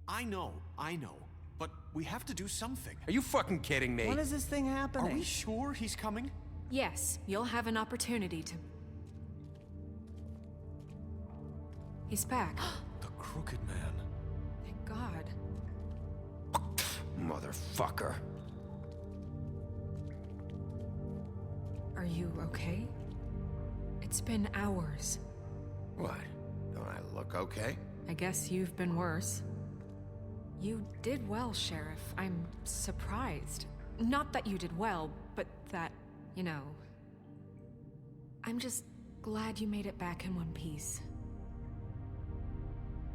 I know. But we have to do something. Are you fucking kidding me? When is this thing happening? Are we sure he's coming? Yes, you'll have an opportunity to... He's back. The Crooked Man. Thank God. Motherfucker. Are you okay? It's been hours. What? Don't I look okay? I guess you've been worse. You did well, Sheriff. I'm surprised. Not that you did well, but that, you know... I'm just glad you made it back in one piece.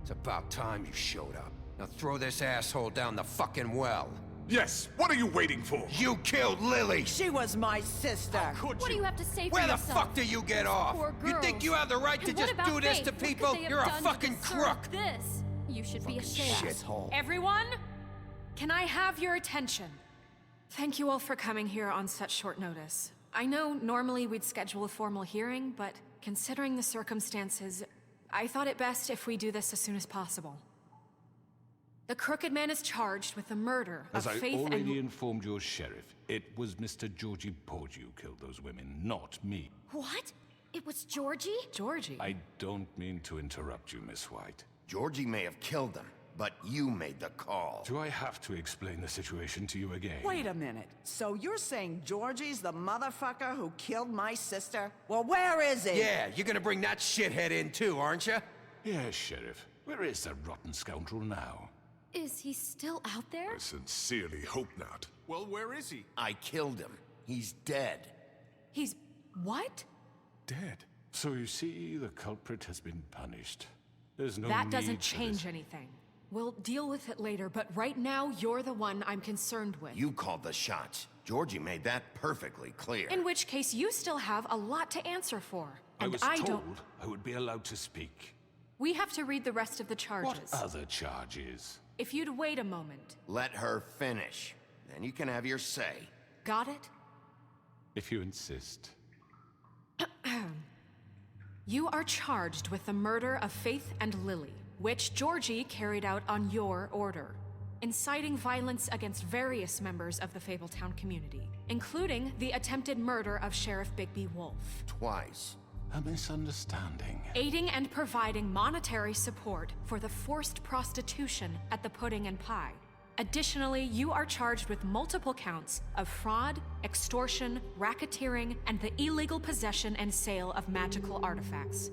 It's about time you showed up. Now throw this asshole down the fucking well. Yes, what are you waiting for? You killed Lily! She was my sister. Could What do you have to say for Where the yourself? fuck do you get off? Poor You think girls. you have the right to And what just about do this Faith? to What could people? they have You're a done to fucking deserve crook! This. You should be ashamed. Shithole. Everyone, can I have your attention? Thank you all for coming here on such short notice. I know normally we'd schedule a formal hearing, but considering the circumstances, I thought it best if we do this as soon as possible. The Crooked Man is charged with the murder As of I Faith already and... informed your sheriff, it was Mr. Georgie Porgy who killed those women, not me. What? It was Georgie? Georgie. I don't mean to interrupt you, Miss White. Georgie may have killed them, but you made the call. Do I have to explain the situation to you again? Wait a minute. So you're saying Georgie's the motherfucker who killed my sister? Well, where is he? Yeah, you're gonna bring that shithead in too, aren't you? Yes, Sheriff. Where is that rotten scoundrel now? Is he still out there? I sincerely hope not. Well, where is he? I killed him. He's dead. He's... what? Dead. So you see, the culprit has been punished. There's no That need doesn't for change this. anything. We'll deal with it later, but right now, you're the one I'm concerned with. You called the shots. Georgie made that perfectly clear. In which case, you still have a lot to answer for. I And was I told don't... I would be allowed to speak. We have to read the rest of the charges. What other charges? If you'd wait a moment. Let her finish. Then you can have your say. Got it? If you insist. You are charged with the murder of Faith and Lily, which Georgie carried out on your order, inciting violence against various members of the Fabletown community, including the attempted murder of Sheriff Bigby Wolf. Twice. A misunderstanding. Aiding and providing monetary support for the forced prostitution at the Pudding and Pie. Additionally, you are charged with multiple counts of fraud, extortion, racketeering, and the illegal possession and sale of magical artifacts.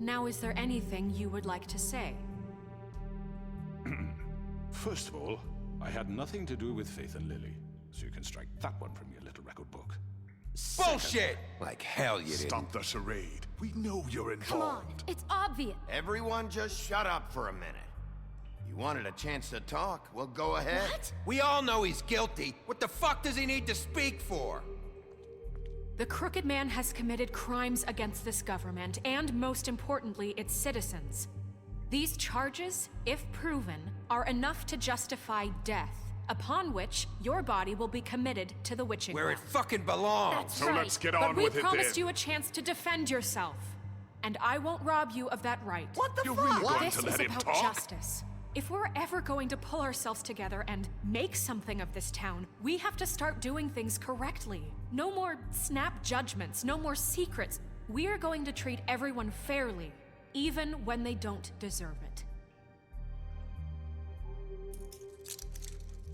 Now, is there anything you would like to say? First of all, I had nothing to do with Faith and Lily, so you can strike that one from your little record book. Bullshit! Like hell you didn't. Stop the charade. We know you're involved. Come on, it's obvious. Everyone just shut up for a minute. You wanted a chance to talk, well go ahead. What? We all know he's guilty. What the fuck does he need to speak for? The Crooked Man has committed crimes against this government and, most importantly, its citizens. These charges, if proven, are enough to justify death, upon which your body will be committed to the witching Where well. it fucking belongs. That's So right. let's get But on we with it promised then. you a chance to defend yourself, and I won't rob you of that right. What the You're fuck? really going This to is let him about talk? justice. If we're ever going to pull ourselves together and make something of this town, we have to start doing things correctly. No more snap judgments, no more secrets. We are going to treat everyone fairly, even when they don't deserve it.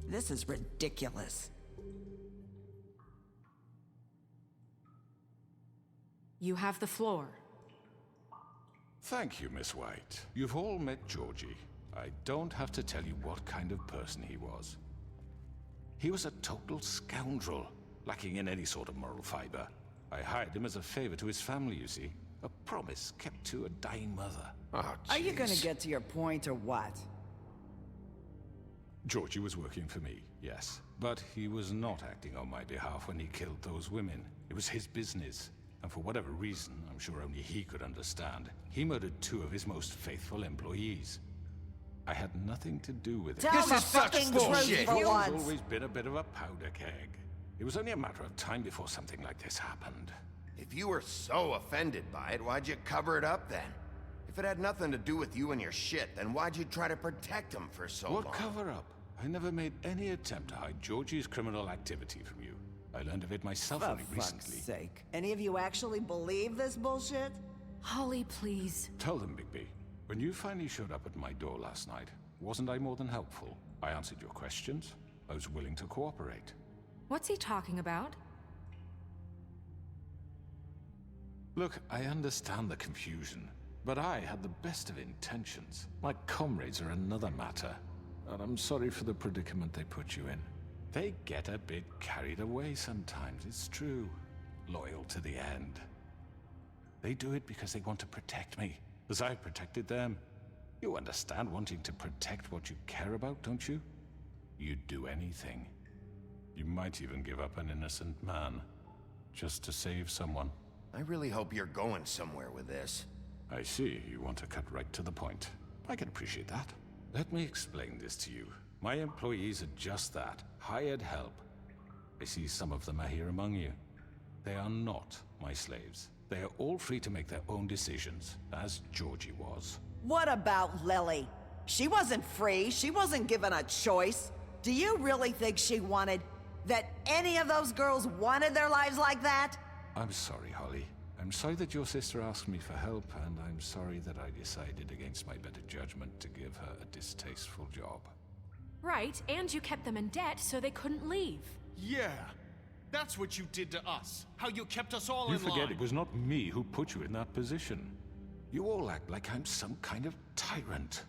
This is ridiculous. You have the floor. Thank you, Miss White. You've all met Georgie. I don't have to tell you what kind of person he was. He was a total scoundrel, lacking in any sort of moral fiber. I hired him as a favor to his family, you see. A promise kept to a dying mother. Oh, Are you gonna jeez. get to your point or what? Georgie was working for me, yes. But he was not acting on my behalf when he killed those women. It was his business. And for whatever reason, I'm sure only he could understand, he murdered two of his most faithful employees. I had nothing to do with it. Tell This the is such fucking bullshit. truth for You've once. always been a bit of a powder keg. It was only a matter of time before something like this happened. If you were so offended by it, why'd you cover it up then? If it had nothing to do with you and your shit, then why'd you try to protect him for so long? What cover-up? I never made any attempt to hide Georgie's criminal activity from you. I learned of it myself For only fuck's recently. sake. Any of you actually believe this bullshit? Holly, please. Tell them, Bigby. When you finally showed up at my door last night, wasn't I more than helpful? I answered your questions. I was willing to cooperate. What's he talking about? Look, I understand the confusion, but I had the best of intentions. My comrades are another matter, and I'm sorry for the predicament they put you in. They get a bit carried away sometimes, it's true. Loyal to the end. They do it because they want to protect me, as I protected them. You understand wanting to protect what you care about, don't you? You'd do anything. You might even give up an innocent man, just to save someone. I really hope you're going somewhere with this. I see, you want to cut right to the point. I can appreciate that. Let me explain this to you. My employees are just that, hired help. I see some of them are here among you. They are not my slaves. They are all free to make their own decisions, as Georgie was. What about Lily? She wasn't free. She wasn't given a choice. Do you really think she wanted... that any of those girls wanted their lives like that? I'm sorry, Holly. I'm sorry that your sister asked me for help, and I'm sorry that I decided against my better judgment to give her a distasteful job. Right, and you kept them in debt so they couldn't leave. Yeah. That's what you did to us. How you kept us all You in line. forget it was not me who put you in that position. You all act like I'm some kind of tyrant.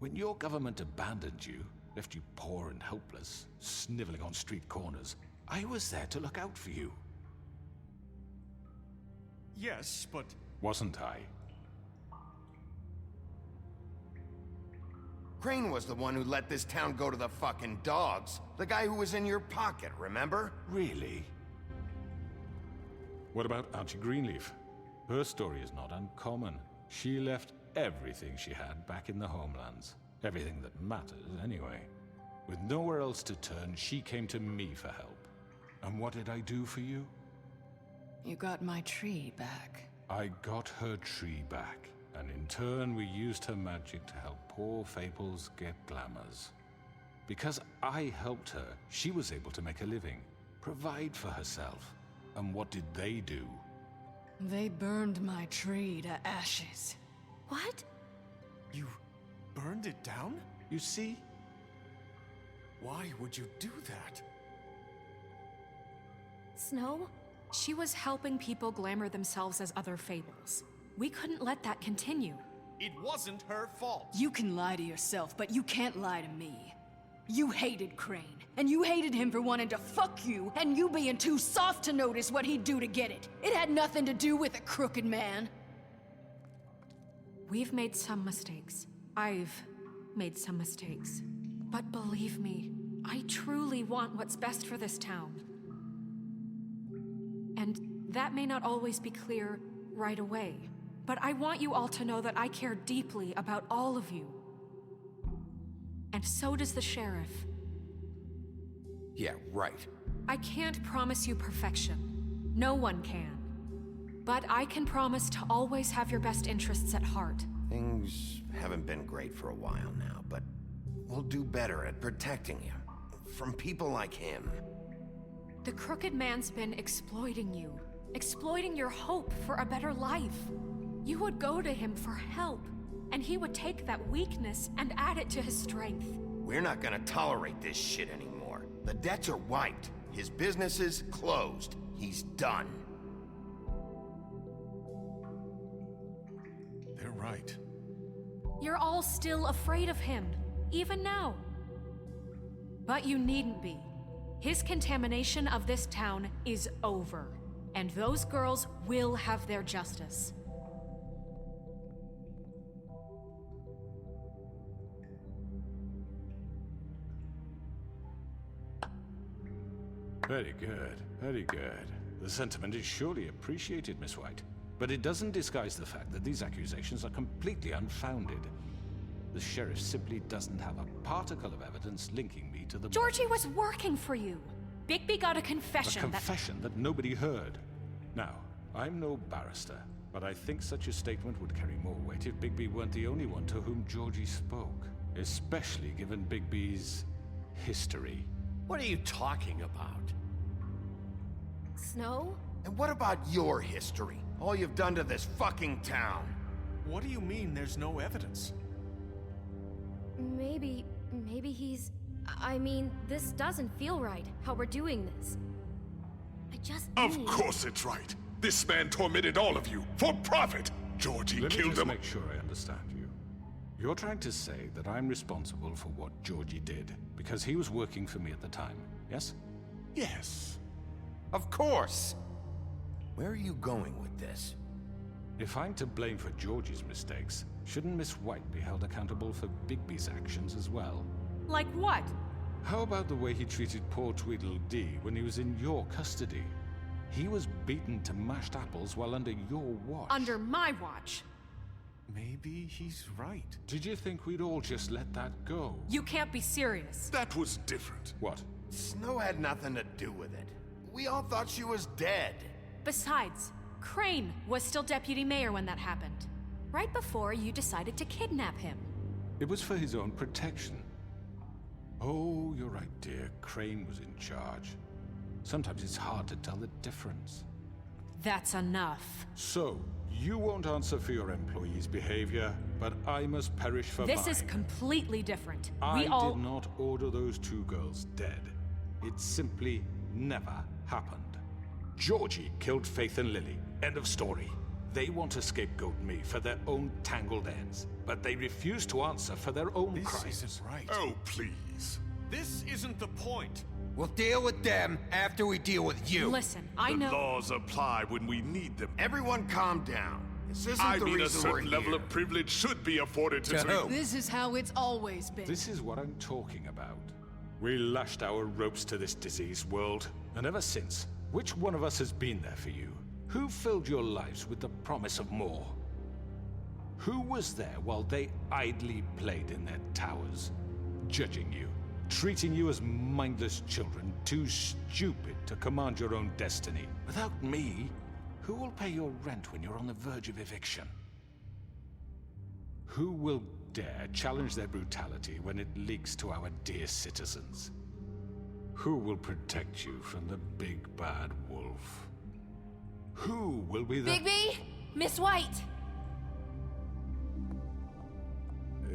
When your government abandoned you, left you poor and helpless, sniveling on street corners, I was there to look out for you. Yes, but... Wasn't I? Crane was the one who let this town go to the fucking dogs. The guy who was in your pocket, remember? Really? What about Auntie Greenleaf? Her story is not uncommon. She left everything she had back in the homelands. Everything that matters, anyway. With nowhere else to turn, she came to me for help. And what did I do for you? You got my tree back. I got her tree back, and in turn we used her magic to help poor Fables get glamours. Because I helped her, she was able to make a living, provide for herself. And what did they do? They burned my tree to ashes. What? You burned it down? You see? Why would you do that? Snow? She was helping people glamour themselves as other Fables. We couldn't let that continue. It wasn't her fault. You can lie to yourself, but you can't lie to me. You hated Crane, and you hated him for wanting to fuck you, and you being too soft to notice what he'd do to get it. It had nothing to do with a crooked man. We've made some mistakes. I've made some mistakes. But believe me, I truly want what's best for this town. And that may not always be clear right away, but I want you all to know that I care deeply about all of you. And so does the sheriff. Yeah, right. I can't promise you perfection. No one can. But I can promise to always have your best interests at heart. Things haven't been great for a while now, but we'll do better at protecting you. From people like him. The crooked man's been exploiting you, exploiting your hope for a better life. You would go to him for help, and he would take that weakness and add it to his strength. We're not gonna tolerate this shit anymore. The debts are wiped. His business is closed. He's done. They're right. You're all still afraid of him, even now. But you needn't be. His contamination of this town is over, and those girls will have their justice. Very good, very good. The sentiment is surely appreciated, Miss White. But it doesn't disguise the fact that these accusations are completely unfounded. The sheriff simply doesn't have a particle of evidence linking me to the Georgie was working for you. Bigby got a confession a confession that nobody heard. Now, I'm no barrister, but I think such a statement would carry more weight if Bigby weren't the only one to whom Georgie spoke, especially given Bigby's history. What are you talking about? Snow? And what about your history? All you've done to this fucking town? What do you mean there's no evidence? Maybe he's... I mean, this doesn't feel right, how we're doing this. I just Of need... course it's right. This man tormented all of you for profit. Georgie Let me killed just him. make sure I understand you. You're trying to say that I'm responsible for what Georgie did because he was working for me at the time, yes? Yes. Of course! Where are you going with this? If I'm to blame for Georgie's mistakes, shouldn't Miss White be held accountable for Bigby's actions as well? Like what? How about the way he treated poor Tweedledee when he was in your custody? He was beaten to mashed apples while under your watch. Under my watch. Maybe he's right. Did you think we'd all just let that go? You can't be serious. That was different. What? Snow had nothing to do with it. We all thought she was dead. Besides, Crane was still deputy mayor when that happened. Right before you decided to kidnap him. It was for his own protection. Oh, you're right, dear. Crane was in charge. Sometimes it's hard to tell the difference. That's enough. So, you won't answer for your employees' behavior, but I must perish for This mine. is completely different. I We all... did not order those two girls dead. It simply never happened. Georgie killed Faith and Lily. End of story. They want to scapegoat me for their own tangled ends, but they refuse to answer for their own This crimes. isn't right. Oh, please. This isn't the point. We'll deal with them after we deal with you. Listen, I The know... laws apply when we need them. Everyone calm down. This isn't I the mean, a reason we're certain level here. of privilege should be afforded to... To who? This is how it's always been. This is what I'm talking about. We lashed our ropes to this diseased world, and ever since, which one of us has been there for you? Who filled your lives with the promise of more? Who was there while they idly played in their towers, judging you, treating you as mindless children, too stupid to command your own destiny? Without me, who will pay your rent when you're on the verge of eviction? Who will dare challenge their brutality when it leaks to our dear citizens? Who will protect you from the big bad wolf? Who will be the... Bigby! Miss White!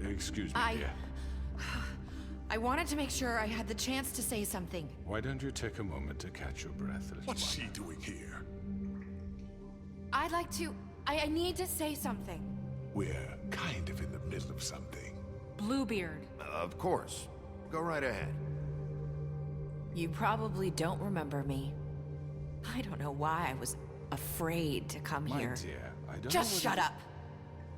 Excuse me, dear. I wanted to make sure I had the chance to say something. Why don't you take a moment to catch your breath, little What's one? she doing here? I'd like to... I need to say something. We're kind of in the middle of something. Bluebeard. Of course. Go right ahead. You probably don't remember me. I don't know why I was afraid to come My here. dear, I don't Just know shut whether- up.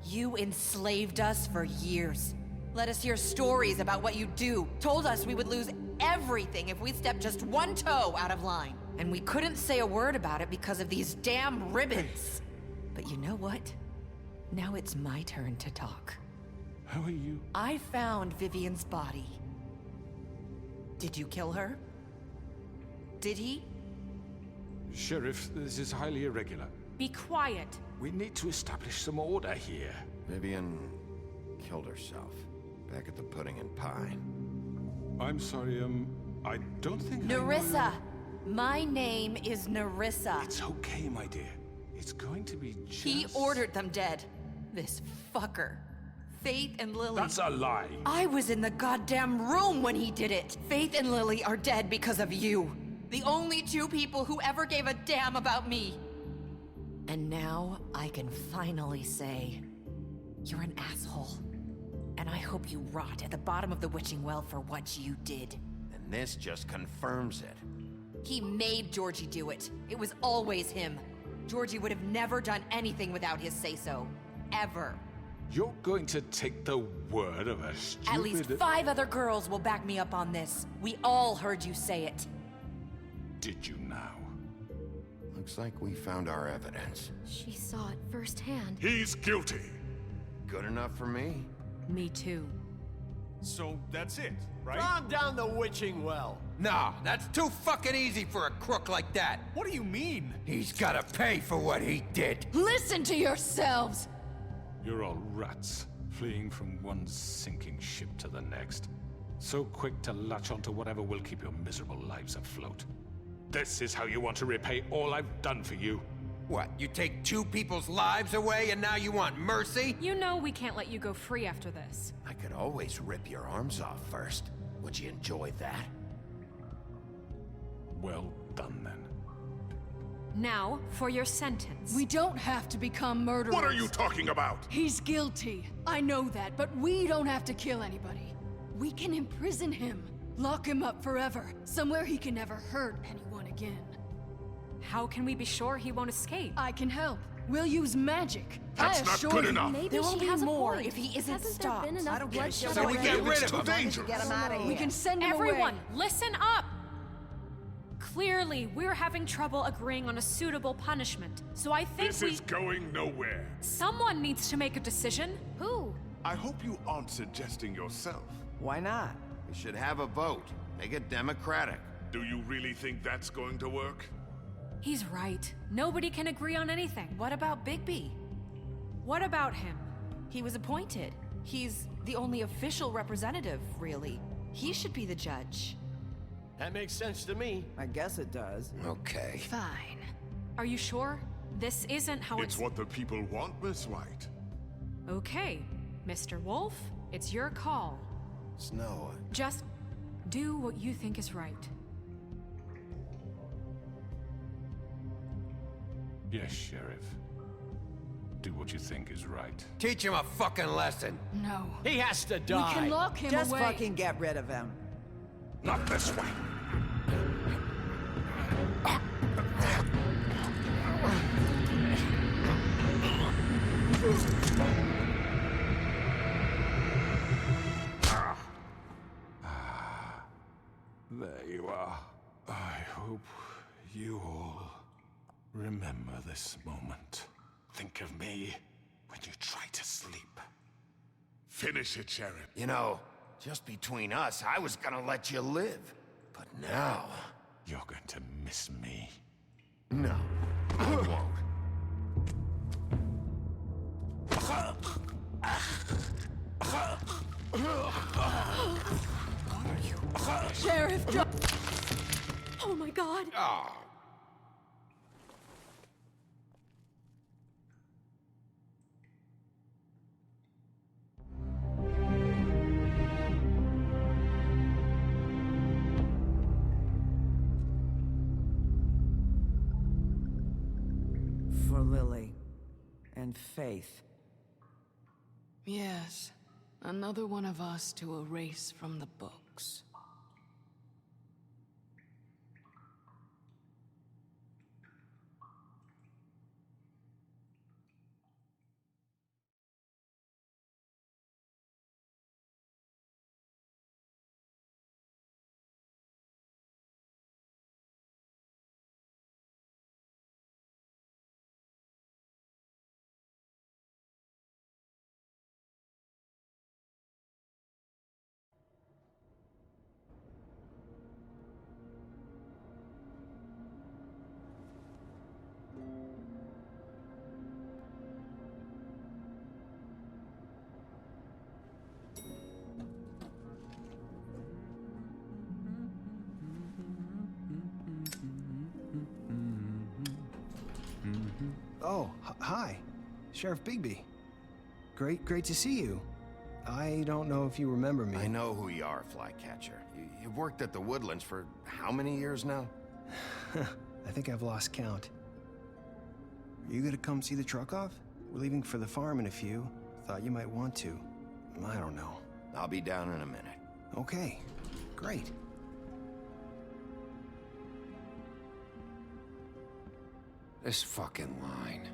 You enslaved us for years. Let us hear stories about what you do. Told us we would lose everything if we stepped just one toe out of line. And we couldn't say a word about it because of these damn ribbons. But you know what? Now it's my turn to talk. How are you? I found Vivian's body. Did you kill her? Did he? Sheriff, this is highly irregular. Be quiet. We need to establish some order here. Vivian killed herself back at the Pudding and Pie. I'm sorry, I don't think I know Nerissa! My name is Nerissa. It's okay, my dear. It's going to be just... He ordered them dead. This fucker. Faith and Lily. That's a lie. I was in the goddamn room when he did it. Faith and Lily are dead because of you. The only two people who ever gave a damn about me. And now I can finally say, you're an asshole. And I hope you rot at the bottom of the witching well for what you did. And this just confirms it. He made Georgie do it. It was always him. Georgie would have never done anything without his say-so. Ever. You're going to take the word of a stupid... At least 5 other girls will back me up on this. We all heard you say it. Did you now? Looks like we found our evidence. She saw it firsthand. He's guilty. Good enough for me. Me too. So that's it, right? Calm down the witching well. Nah, that's too fucking easy for a crook like that. What do you mean? He's gotta pay for what he did. Listen to yourselves! You're all rats, fleeing from one sinking ship to the next. So quick to latch onto whatever will keep your miserable lives afloat. This is how you want to repay all I've done for you? What, you take two people's lives away and now you want mercy? You know we can't let you go free after this. I could always rip your arms off first. Would you enjoy that? Well done, then. Now, for your sentence. We don't have to become murderers. What are you talking about? He's guilty. I know that, but we don't have to kill anybody. We can imprison him. Lock him up forever. Somewhere he can never hurt anyone again. How can we be sure he won't escape? I can help. We'll use magic. That's I not assure good you. enough. Maybe There will she be has a more point. if he isn't Hasn't stopped. there been I enough don't give a bloodshed shit So we what get you do. rid of It's too him. dangerous. Get him out of here. We can send him Everyone, away. listen up! Clearly, we're having trouble agreeing on a suitable punishment, so I think This is going nowhere. someone needs to make a decision. Who? I hope you aren't suggesting yourself. Why not? We should have a vote. Make it democratic. Do you really think that's going to work? He's right. Nobody can agree on anything. What about Bigby? What about him? He was appointed. He's the only official representative, really. He should be the judge. That makes sense to me. I guess it does. Okay. Fine. Are you sure? This isn't how It's what the people want, Miss White. Okay, Mr. Wolf, it's your call. Snow. Just do what you think is right. Yes, Sheriff. Do what you think is right. Teach him a fucking lesson. No. He has to We die. can lock him Just away. fucking get rid of him. Not this way! There you are. I hope you all remember this moment. Think of me when you try to sleep. Finish it, Sheriff. You know, just between us, I was gonna let you live. But now... You're going to miss me. No, I won't. Sheriff, Oh my god. Oh. For Lily. And Faith. Yes. Another one of us to erase from the books. Oh, hi. Sheriff Bigby. Great to see you. I don't know if you remember me. I know who you are, Flycatcher. You've worked at the Woodlands for how many years now? I think I've lost count. Are you gonna come see the truck off? We're leaving for the farm in a few. Thought you might want to. I don't know. I'll be down in a minute. Okay, great. This fucking line.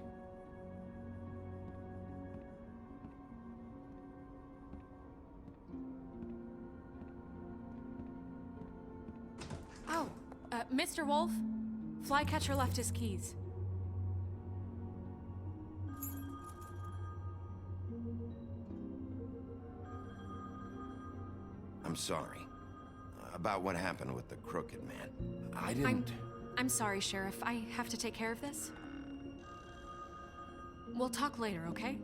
Oh, Mr. Wolf, Flycatcher left his keys. sorry. About what happened with the Crooked Man. I didn't... I'm sorry, Sheriff. I have to take care of this. We'll talk later, okay?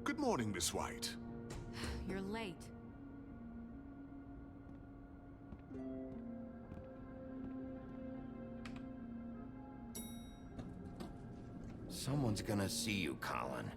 Good morning, Miss White. You're late. Someone's gonna see you, Colin.